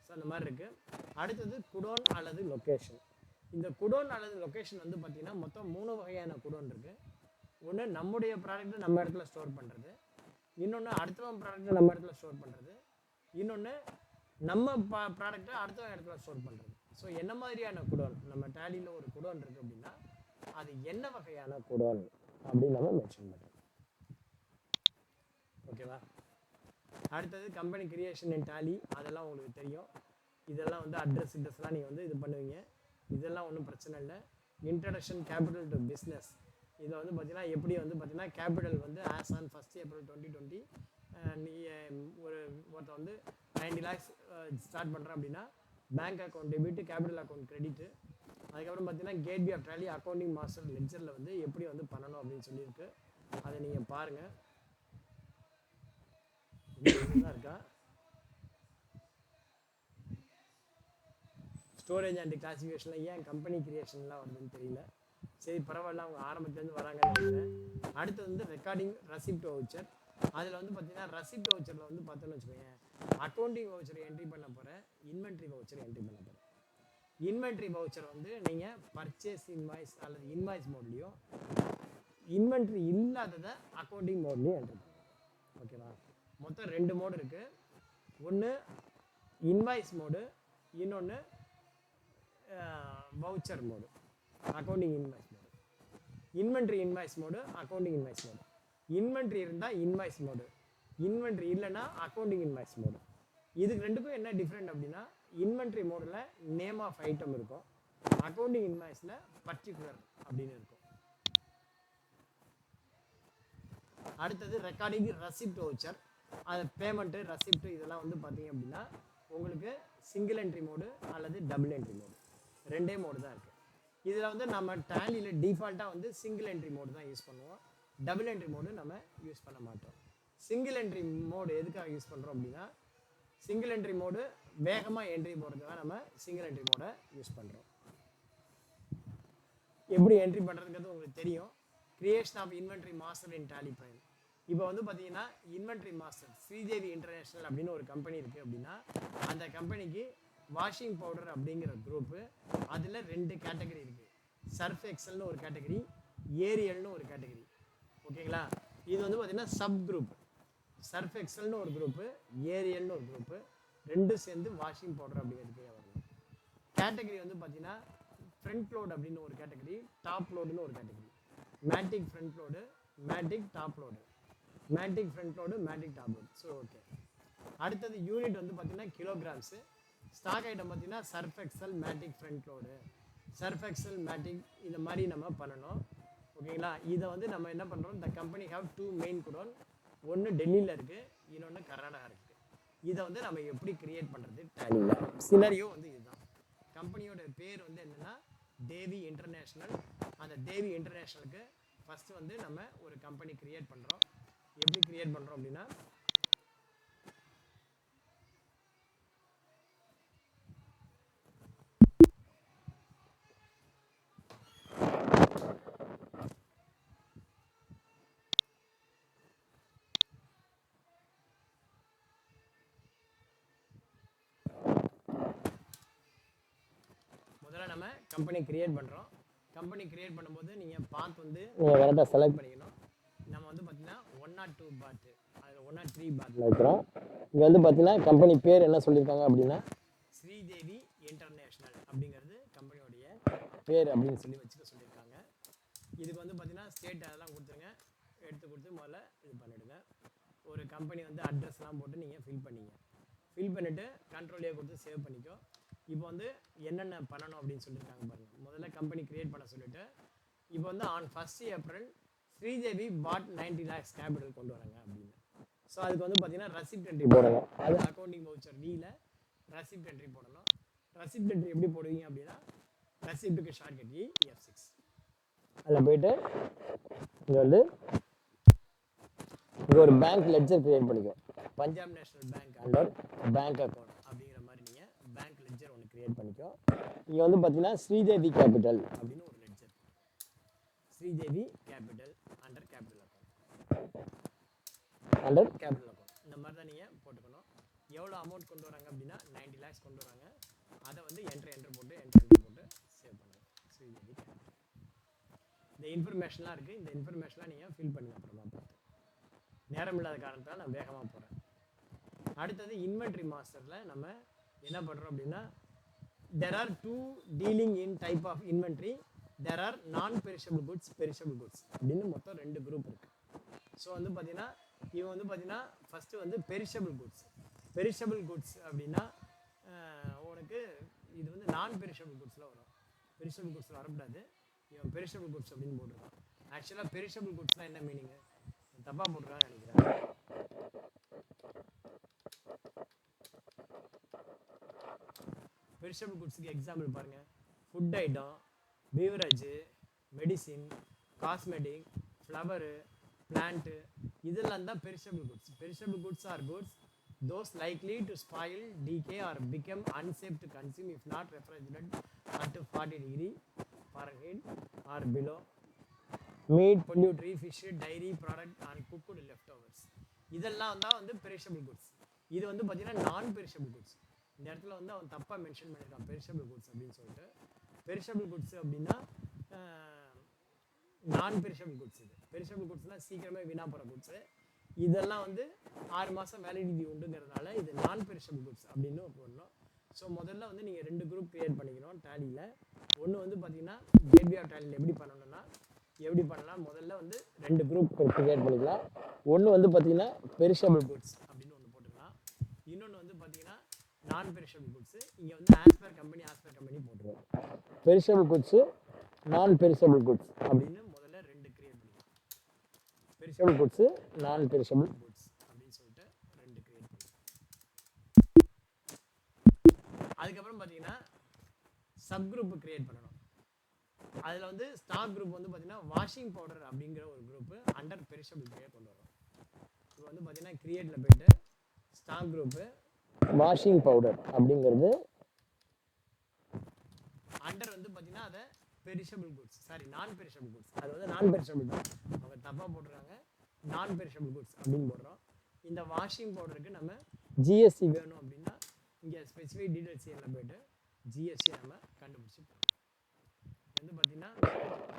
[SPEAKER 1] ஸோ அந்த மாதிரி இருக்குது. அடுத்தது குடோன் அல்லது லொக்கேஷன். இந்த குடோன் அல்லது லொக்கேஷன் வந்து பார்த்திங்கன்னா மொத்தம் 3 வகையான குடோன் இருக்குது. ஒன்று நம்முடைய ப்ராடக்ட்டை நம்ம இடத்துல ஸ்டோர் பண்ணுறது, இன்னொன்று அடுத்தவன் ப்ராடக்ட்டை நம்ம இடத்துல ஸ்டோர் பண்ணுறது, இன்னொன்று நம்ம ப்ராடக்ட்டை அடுத்தவன் இடத்துல ஸ்டோர் பண்ணுறது. ஸோ என்ன மாதிரியான குடோன், நம்ம டேலியில் ஒரு குடோன் இருக்குது அப்படின்னா அது என்ன வகையான குடோன் அப்படின்னு நம்ம மென்ஷன் பண்ணுறோம். ஓகேவா? அடுத்தது கம்பெனி கிரியேஷன் இன் டேலி, அதெல்லாம் உங்களுக்கு தெரியும். இதெல்லாம் வந்து அட்ரஸ்லாம் நீங்கள் வந்து இது பண்ணுவீங்க, இதெல்லாம் ஒன்றும் பிரச்சனை இல்லை. இன்ட்ரடக்ஷன் கேபிட்டல் டு பிஸ்னஸ், இதை வந்து பார்த்தீங்கன்னா எப்படி வந்து பார்த்தீங்கன்னா கேபிட்டல் வந்து ஆஸ் ஆன் 1 April 2020 ஒருத்தர் வந்து 90 lakhs ஸ்டார்ட் பண்ணுறேன் அப்படின்னா bank account debit, capital account credit. அதுக்கப்புறம் பார்த்தீங்கன்னா gateway of Tally accounting master லெட்ஜரில் வந்து எப்படி வந்து பண்ணணும் அப்படின்னு சொல்லியிருக்கு. அதை நீங்கள் பாருங்கள். தான் இருக்கா ஸ்டோரேஜ் அண்ட் கிளாசிஃபிகேஷனில் ஏன் கம்பெனி கிரியேஷன்லாம் வருதுன்னு தெரியல. சரி பரவாயில்ல, அவங்க ஆரம்பத்துலேருந்து வராங்கன்னு நினைக்கிறேன். அடுத்து வந்து ரெக்கார்டிங் ரெசிப்ட் வவுச்சர். அதில் வந்து பார்த்தீங்கன்னா ரெசிப்ட் வவுச்சரில் வந்து பார்த்தோன்னு வச்சுக்கோங்க, அக்கௌண்டிங் வவுச்சரை என்ட்ரி பண்ண போகிறேன், இன்வென்ட்ரி வவுச்சரை என்ட்ரி பண்ண போகிறேன். இன்வென்ட்ரி வவுச்சர் வந்து நீங்கள் பர்ச்சேஸ் இன்வாய்ஸ் அல்லது இன்வாய்ஸ் மோட்லேயும், இன்வென்ட்ரி இல்லாததை அக்கௌண்டிங் மோட்லேயும் என்ட்ரி பண்ணுவோம். ஓகேவா? மொத்தம் 2 மோடு இருக்குது. ஒன்று இன்வாய்ஸ் மோடு, இன்னொன்று voucher mode, accounting invoice mode. Inventory invoice mode, accounting invoice mode. Inventory இருந்தால் இன்வாய்ஸ் மோடு, இன்வென்ட்ரி இல்லைன்னா அக்கௌண்டிங் இன்வாய்ஸ் மோடு. இதுக்கு ரெண்டுக்கும் என்ன டிஃப்ரெண்ட் அப்படின்னா, இன்வென்ட்ரி மோடில் நேம் ஆஃப் ஐட்டம் இருக்கும், அக்கௌண்டிங் இன்வாய்ஸில் பர்டிகுலர் அப்படின்னு இருக்கும். அடுத்தது ரெக்கார்டிங் ரெசிப்ட் வவுச்சர். அது பேமெண்ட்டு ரெசிப்ட் இதெல்லாம் வந்து பார்த்தீங்க அப்படின்னா உங்களுக்கு சிங்கிள் என்ட்ரி மோடு அல்லது டபுள் என்ட்ரி மோடு, 2 மோடு தான் இருக்குது. இதில் வந்து நம்ம டேலியில் டிஃபால்ட்டாக வந்து சிங்கிள் என்ட்ரி மோடு தான் யூஸ் பண்ணுவோம், டபுள் என்ட்ரி மோடு நம்ம யூஸ் பண்ண மாட்டோம். சிங்கிள் என்ட்ரி மோடு எதுக்காக யூஸ் பண்ணுறோம் அப்படின்னா, சிங்கிள் என்ட்ரி மோடு வேகமாக என்ட்ரி போடுறதுக்காக நம்ம சிங்கிள் என்ட்ரி மோடை யூஸ் பண்ணுறோம். எப்படி என்ட்ரி பண்ணுறதுங்கிறது உங்களுக்கு தெரியும். Creation of inventory master in Tally Prime. இப்போ வந்து பார்த்தீங்கன்னா இன்வென்ட்ரி மாஸ்டர் ஸ்ரீதேவி இன்டர்நேஷ்னல் அப்படின்னு ஒரு கம்பெனி இருக்குது அப்படின்னா, அந்த கம்பெனிக்கு வாஷிங் பவுடர் அப்படிங்கிற குரூப்பு, அதில் 2 கேட்டகரி இருக்குது. சர்ஃப் எக்ஸல்னு ஒரு கேட்டகரி, ஏரியல்னு ஒரு கேட்டகரி. ஓகேங்களா? இது வந்து பார்த்தீங்கன்னா சப் குரூப். சர்ஃப் எக்ஸல்னு ஒரு குரூப்பு, ஏரியல்னு ஒரு குரூப்பு, 2 சேர்ந்து வாஷிங் பவுடர் அப்படிங்கிறதுக்கே வரணும். கேட்டகரி வந்து பார்த்தீங்கன்னா ஃப்ரண்ட் லோடு அப்படின்னு ஒரு கேட்டகரி, டாப் லோடுன்னு ஒரு category. மேட்டிக் front load, மேட்டிக் top load, மேட்டிக் front load, மேட்டிக் top load. So okay. அடுத்தது யூனிட் வந்து பார்த்தீங்கன்னா கிலோகிராம்ஸு. ஸ்டாக் ஐட்டம் பார்த்தீங்கன்னா surf XL, மேட்டிக் front load, surf XL, மேட்டிக், இந்த மாதிரி நம்ம பண்ணணும். ஓகேங்களா? இதை வந்து நம்ம என்ன பண்ணுறோம், இந்த கம்பெனி ஹேவ் 2 மெயின் குடோன். ஒன்று டெல்லியில் இருக்குது, இன்னொன்று கர்நாடகா இருக்குது. இதை வந்து நம்ம எப்படி கிரியேட் பண்ணுறது டேலியில், சினரியோ வந்து இதுதான். கம்பெனியோட பேர் வந்து என்னென்னா தேவி இன்டர்நேஷ்னல். அந்த தேவி இன்டர்நேஷ்னலுக்கு ஃபஸ்ட்டு வந்து நம்ம ஒரு கம்பெனி கிரியேட் பண்ணுறோம். எப்படி கிரியேட் பண்ணுறோம் அப்படின்னா, முதல்ல நம்ம கம்பெனி கிரியேட் பண்ணுறோம். கம்பெனி கிரியேட் பண்ணும்போது நீங்கள் பாத் வந்து நீங்கள் கரெக்டாக செலக்ட் பண்ணிக்கணும். நம்ம வந்து பார்த்தீங்கன்னா 102 பாத்து, அதில் 103 பாத்தில் இருக்கிறோம். இங்கே வந்து பார்த்தீங்கன்னா கம்பெனி பேர் என்ன சொல்லியிருக்காங்க அப்படின்னா ஸ்ரீதேவி இன்டர்நேஷ்னல் அப்படிங்கிறது கம்பெனியோடைய பேர் அப்படின்னு சொல்லி வச்சுக்க சொல்லியிருக்காங்க. இதுக்கு வந்து பார்த்தீங்கன்னா ஸ்டேட் அதெல்லாம் கொடுத்துருங்க, எடுத்து கொடுத்து முதல்ல இது பண்ணிவிடுங்க. ஒரு கம்பெனி வந்து அட்ரஸ்லாம் போட்டு நீங்கள் ஃபில் பண்ணிங்க. ஃபில் பண்ணிவிட்டு கண்ட்ரோலே கொடுத்து சேவ் பண்ணிக்கோ. இப்போ வந்து என்னென்ன பண்ணணும் அப்படின்னு சொல்லியிருக்காங்க பாருங்கள். முதல்ல கம்பெனி கிரியேட் பண்ண சொல்லிவிட்டு, இப்போ வந்து ஆன் 1 April ஸ்ரீதேவி பாட் 90 lakhs கேபிட்டல் கொண்டு வராங்க அப்படின்னு. ஸோ அதுக்கு வந்து பார்த்தீங்கன்னா ரெசிப்ட் என்ட்ரி போடணும். அது அக்கௌண்டிங் வவுச்சர் வீல ரெசிப்ட் என்ட்ரி போடணும். ரெசிப்ட் என்ட்ரி எப்படி போடுவீங்க அப்படின்னா, ரெசிப்ட்டுக்கு ஷார்ட்கட் F6. அதில் போயிட்டு இங்கே வந்து இங்கே ஒரு பேங்க் லெட்ஜர் கிரியேட் பண்ணிக்கோ. Punjab national bank under bank account அப்படிங்கிற மாதிரி நீங்கள் பேங்க் லெட்ஜர் ஒன்று கிரியேட் பண்ணிக்கோ. இங்கே வந்து பார்த்தீங்கன்னா ஸ்ரீதேவி கேபிட்டல் அப்படின்னு ஒரு ledger, Sridevi capital under capital account, under capital account, இந்த மாதிரி தான் நீங்கள் போட்டுக்கணும். எவ்வளோ அமௌண்ட் கொண்டு வராங்க அப்படின்னா 90 lakhs கொண்டு வராங்க. அதை வந்து என்ட்ரு போட்டு சேவ் பண்ணுங்கள். ஸோ இது இந்த இன்ஃபர்மேஷன்லாம் இருக்குது. இந்த இன்ஃபர்மேஷன்லாம் நீங்கள் ஃபில் பண்ணுங்க அப்புறமா பார்த்து. நேரம் இல்லாத காரணத்தால் நான் வேகமாக போகிறேன். அடுத்தது இன்வென்ட்ரி மாஸ்டரில் நம்ம என்ன பண்ணுறோம் அப்படின்னா, there are two dealing in type of inventory. There are non-perishable goods, perishable goods அப்படின்னு மொத்தம் 2 குரூப் இருக்குது. ஸோ வந்து பார்த்தீங்கன்னா இவன் வந்து பார்த்தீங்கன்னா ஃபஸ்ட்டு வந்து பெரிஷபிள் குட்ஸ். பெரிஷபிள் குட்ஸ் அப்படின்னா உனக்கு இது வந்து நான் பெரிஷபிள் குட்ஸில் வரும். பெரிஷபிள் குட்ஸில் வரக்கூடாது. இவன் பெரிஷபிள் குட்ஸ் அப்படின்னு போட்டிருக்கான். ஆக்சுவலாக பெரிஷபிள் குட்ஸ்னால் என்ன மீனிங்கு தப்பாக போட்டிருக்கான்னு நினைக்கிறேன். பெரிஷபிள் குட்ஸுக்கு எக்ஸாம்பிள் பாருங்கள். Food item, beverage, medicine, cosmetic, flower, plant, இதெல்லாம் தான் perishable goods. Perishable goods are goods those likely to spoil, decay or become unsafe to consume if not refrigerated at 40 degree Fahrenheit or below. Meat, poultry, fish, dairy product and cooked leftovers. இதெல்லாம் தான் வந்து perishable goods. இது வந்து பார்த்தீங்கன்னா நான் perishable goods. இந்த இடத்துல வந்து அவன் தப்பாக மென்ஷன் பண்ணியிருக்கான் பெரிஷபிள் குட்ஸ் அப்படின்னு சொல்லிட்டு. பெரிஷபிள் குட்ஸ் அப்படின்னா நான் பெரிஷபிள் குட்ஸ். இது பெரிஷபிள் குட்ஸ்னால் சீக்கிரமே வீணாக போகிற குட்ஸு. இதெல்லாம் வந்து 6 மாதம் வேலிடிட்டி உண்டுங்கிறதுனால இது நான் பெரிஷபிள் குட்ஸ் அப்படின்னு போடணும். ஸோ முதல்ல வந்து நீங்கள் 2 குரூப் க்ரியேட் பண்ணிக்கணும் டேலியில். ஒன்று வந்து பார்த்தீங்கன்னா கேட்வே ஆஃப் டேலியில் எப்படி பண்ணலாம், முதல்ல வந்து 2 குரூப் க்ரியேட் பண்ணிக்கலாம். ஒன்று வந்து பார்த்தீங்கன்னா பெரிஷபிள் குட்ஸ் அப்படின்னு ஒன்று போட்டுக்கலாம். இன்னொன்று வந்து பார்த்தீங்கன்னா நான் பெரிஷபிள் குட்ஸு. இங்கே வந்து ஆஸ் பர் கம்பெனி போட்டுருவோம். பெரிஷபிள் குட்ஸு, நான் பெரிஷபிள் குட்ஸ் அப்படின்னு முதல்ல 2 க்ரியேட் பண்ணிக்கலாம். பெரிஷபிள் குட்ஸு, நான் பெரிஷபிள் குட்ஸ் அப்படின்னு சொல்லிட்டு 2 க்ரியேட் பண்ணிக்கலாம். அதுக்கப்புறம் பார்த்தீங்கன்னா சப் குரூப் க்ரியேட் பண்ணணும். அதில் வந்து ஸ்டாக் குரூப் வந்து பார்த்தீங்கன்னா வாஷிங் பவுடர் அப்படிங்கிற ஒரு குரூப்பு அண்டர் பெரிஷபிள் கொண்டு வரும். இப்போ வந்து பார்த்தீங்கன்னா க்ரியேட்டில் போய்ட்டு ஸ்டாக் குரூப்பு வாஷிங் பவுடர் அப்படிங்கிறது அண்டர் வந்து பார்த்தீங்கன்னா அதை பெரிஷபிள் குட்ஸ், நான் பெரிஷபிள் குட்ஸ். அது வந்து நான் பெரிஷபிள் குட்ஸ் அவங்க தப்பாக போட்டுருக்காங்க. நான் பெரிஷபிள் குட்ஸ் அப்படின்னு போடுறோம். இந்த வாஷிங் பவுடருக்கு நம்ம ஜிஎஸ்டி வேணும் அப்படின்னா இங்கே ஸ்பெசிஃபிக் டீடைல்ஸ் எல்லாம் போய்ட்டு ஜிஎஸ்டி நம்ம கண்டுபிடிச்சி போகிறோம். வந்து பார்த்தீங்கன்னா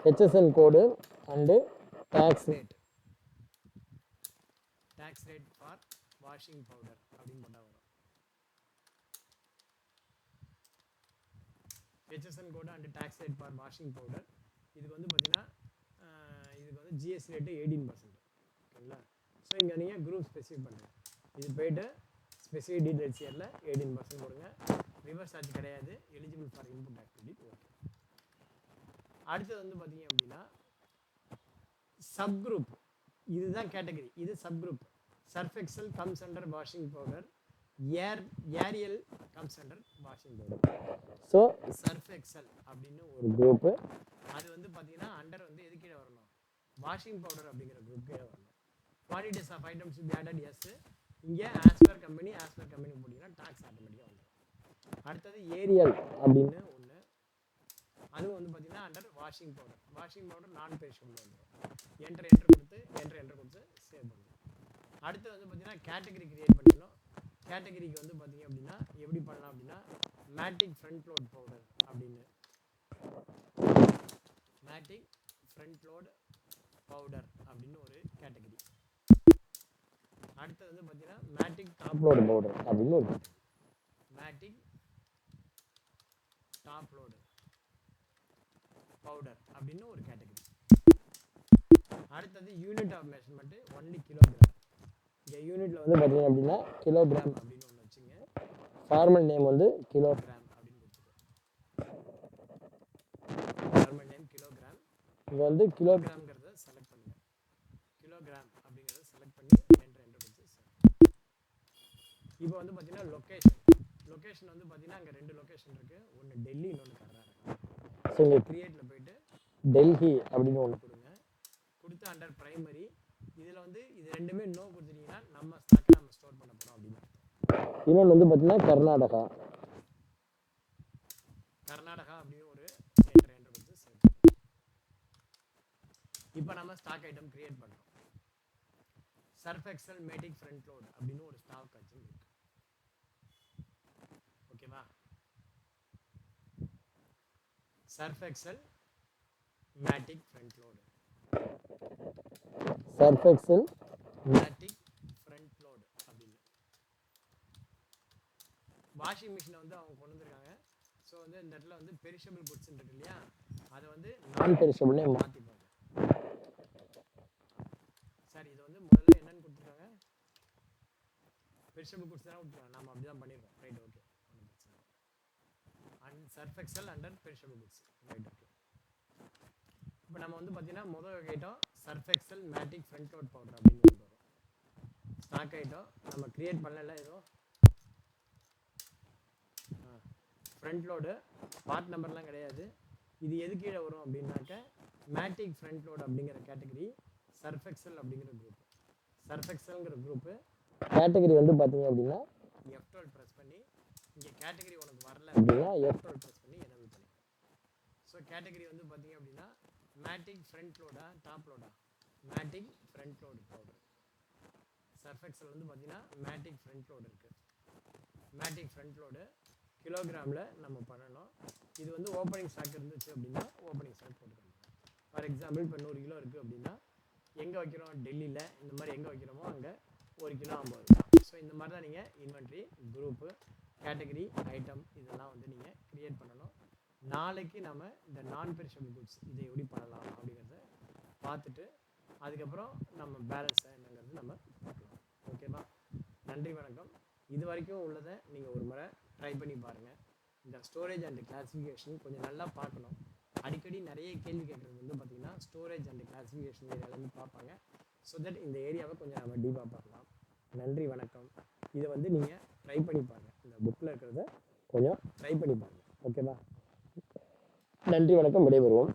[SPEAKER 1] HSN code and tax rate for washing powder அப்படின்னு போட்டால் வரும். HSN code and tax rate for washing powder. இதுக்கு வந்து பார்த்தீங்கன்னா இதுக்கு வந்து ஜிஎஸ்டி ரேட்டு 18%. ஓகேங்களா? ஸோ இங்கே நீங்கள் குரூப் ஸ்பெசிஃபை பண்ணுங்கள். இது போய்ட்டு ஸ்பெசிஃபிக் டீடைல்ஸ் இயரில் 18% போடுங்க. ரிவர்ஸ் சார்ஜ் கிடையாது. Eligible for input activity. Okay. அடுத்தது வந்து பார்த்தீங்க அப்படின்னா சப் குரூப். இதுதான் கேட்டகரி. இது sub group. Surf Excel comes under washing powder. Ariel comes under washing powder. So Surf Excel அப்படின்னு ஒரு குரூப்பு. அது வந்து பார்த்தீங்கன்னா அண்டர் வந்து எது கீழே வரணும், வாஷிங் பவுடர் அப்படிங்கிற குரூப் கீழே வரணும். Quantities of items to be added as. இங்கே ஆஸ் பர் கம்பெனி போட்டிங்கன்னா டாக்ஸ் ஆட்டோமேட்டிக்காக வந்துடும். அடுத்தது ஏரியல் அப்படின்னு ஒன்று. அதுவும் வந்து பார்த்தீங்கன்னா under washing powder non perishable வந்துடும். என்ட்ரு கொடுத்து சேவ் பண்ணணும். அடுத்து வந்து பார்த்தீங்கன்னா கேட்டகரி கிரியேட் பண்ணிடணும். கேட்டகரிக்கு வந்து பார்த்தீங்க அப்படின்னா எப்படி பண்ணலாம் அப்படின்னா மேட்டிக் ஃப்ரண்ட் லோட் பவுடர் அப்படின்னு ஒரு கேட்டகரி. அடுத்தது வந்து பார்த்தீங்கன்னா மேட்டிக் டாப் லோடு பவுடர் அப்படின்னு ஒரு மேட்டிக் டாப் லோடு பவுடர் அப்படின்னு ஒரு கேட்டகரி. அடுத்தது unit of measurement only kilogram. இங்கே யூனிட்டில் வந்து பார்த்தீங்க அப்படின்னா கிலோகிராம் அப்படின்னு ஒன்று வச்சுங்க. ஃபார்மல் நேம் வந்து கிலோகிராம் அப்படின்னு கொடுத்துருக்கோம். Formal name kilogram. இங்கே வந்து கிலோகிராம்ங்கிறத செலக்ட் பண்ணுங்க. கிலோகிராம் அப்படிங்கிறத செலக்ட் பண்ணி என்ட்ரு கொடுத்து. இப்போ வந்து பார்த்தீங்கன்னா லொக்கேஷன் வந்து பார்த்தீங்கன்னா அங்கே 2 லொக்கேஷன் இருக்குது. ஒன்று டெல்லி, இன்னொன்று கர்நாடகா. ஸோ இங்கே க்ரியேட்டில் போய்ட்டு டெல்லி அப்படின்னு ஒன்று கொடுங்க. கொடுத்து அண்டர் ப்ரைமரி இதில் வந்து இது ரெண்டுமே நோ கொடுத்துட்டீங்கன்னா நம்ம ஸ்டாக்கை நம்ம ஸ்டோர் பண்ண போகிறோம் அப்படின்னு அர்த்தம். இன்னொன்று வந்து பார்த்தீங்கன்னா கர்நாடகா அப்படின்னு ஒரு என்ட்ரு கொடுத்து சேவ். இப்போ நம்ம ஸ்டாக் ஐட்டம் கிரியேட் பண்ணுறோம். சர்ஃப் எக்ஸல் மேட்டிக் ஃப்ரண்ட் லோட் அப்படின்னு ஒரு ஸ்டாக் ஐட்டம் இருக்குது. Surf XL மேட்டிக் front load.
[SPEAKER 2] Surf XL
[SPEAKER 1] மேட்டிக் front load அப்படின்னு வாஷிங் மிஷினை வந்து அவங்க கொண்டு வந்திருக்காங்க. ஸோ வந்து இந்த இடத்துல வந்து பெரிஷபிள் குட்ஸ் இருக்கு இல்லையா, அதை வந்து
[SPEAKER 2] நான் பெரிஷபிள்னே
[SPEAKER 1] மாற்றிப்பாங்க. சார் இது வந்து முதல்ல என்னன்னு கொடுத்துருக்காங்க, பெரிஷபிள் குட்ஸ் தானே கொடுத்துருக்காங்க, நம்ம அப்படி தான் பண்ணியிருக்கோம். ரைட், ஓகே, ஒன்றும் பிரச்சனை இல்லை. And surf XL under perishable goods. Right, okay. இப்போ நம்ம வந்து பார்த்தீங்கன்னா முதல் item surf XL மேட்டிக் front load powder அப்படின்னு கொண்டு வரோம். ஸ்டாக் ஐட்டம் நம்ம கிரியேட் பண்ணல, ஏதோ ஃப்ரண்ட் லோடு பார்ட் நம்பர்லாம் கிடையாது. இது எது கீழே வரும் அப்படின்னாக்க மேட்டிக் ஃப்ரண்ட் லோடு அப்படிங்கிற கேட்டகரி, சர்ஃப் எக்ஸல் அப்படிங்கிற குரூப். சர்ஃப் எக்ஸல்ங்கிற குரூப்பு
[SPEAKER 2] கேட்டகரி வந்து பார்த்தீங்க அப்படின்னா
[SPEAKER 1] F12 ப்ரெஸ் பண்ணி, இங்கே கேட்டகரி உனக்கு வரல அப்படின்னா F12 ப்ரெஸ் பண்ணி எனபிள் பண்ணி. ஸோ கேட்டகரி வந்து பார்த்தீங்க அப்படின்னா மேட்டிக் ஃப்ரண்ட் லோடா டாப் லோடா, matic front load powder. Surf Excel வந்து பார்த்தீங்கன்னா மேட்டிக் ஃப்ரண்ட் லோடு இருக்குது. மேட்டிக் ஃப்ரண்ட் லோடு கிலோகிராமில் நம்ம பண்ணணும். இது வந்து ஓப்பனிங் ஸ்டாக் இருந்துச்சு அப்படின்னா ஓப்பனிங் ஸ்டாக் போட்டுக்கணும். ஃபார் எக்ஸாம்பிள் இப்போ 100 கிலோ இருக்குது அப்படின்னா எங்கே வைக்கிறோம், டெல்லியில் இந்த மாதிரி எங்கே வைக்கிறோமோ அங்கே 1 கிலோ 50 ரூபா. ஸோ இந்த மாதிரி தான் நீங்கள் இன்வென்ட்ரி குரூப்பு, கேட்டகரி, ஐட்டம் இதெல்லாம் வந்து நீங்கள் க்ரியேட் பண்ணணும். நாளைக்கு நம்ம இந்த நான் பெரிஷபிள் குட்ஸ் இதை எப்படி பண்ணலாம் அப்படிங்கிறத பார்த்துட்டு அதுக்கப்புறம் நம்ம பேலன்ஸை என்னங்கிறது நம்ம பார்க்கலாம். ஓகேவா? நன்றி, வணக்கம். இது வரைக்கும் உள்ளதை நீங்கள் ஒரு முறை ட்ரை பண்ணி பாருங்கள். இந்த ஸ்டோரேஜ் அண்ட் கிளாஸிஃபிகேஷன் கொஞ்சம் நல்லா பார்க்கணும். அடிக்கடி நிறைய கேள்வி கேட்குறது வந்து பார்த்திங்கன்னா ஸ்டோரேஜ் அண்ட் கிளாஸிஃபிகேஷன் இது எல்லாமே பார்ப்பாங்க. ஸோ தட் இந்த ஏரியாவை கொஞ்சம் நம்ம டீப்பாக பார்க்கலாம். நன்றி, வணக்கம். இதை வந்து நீங்கள் ட்ரை பண்ணி பாருங்கள். இந்த புக்கில் இருக்கிறத கொஞ்சம் ட்ரை பண்ணி பாருங்கள். ஓகேவா? நன்றி, வணக்கம். விடைபெறுவோம்.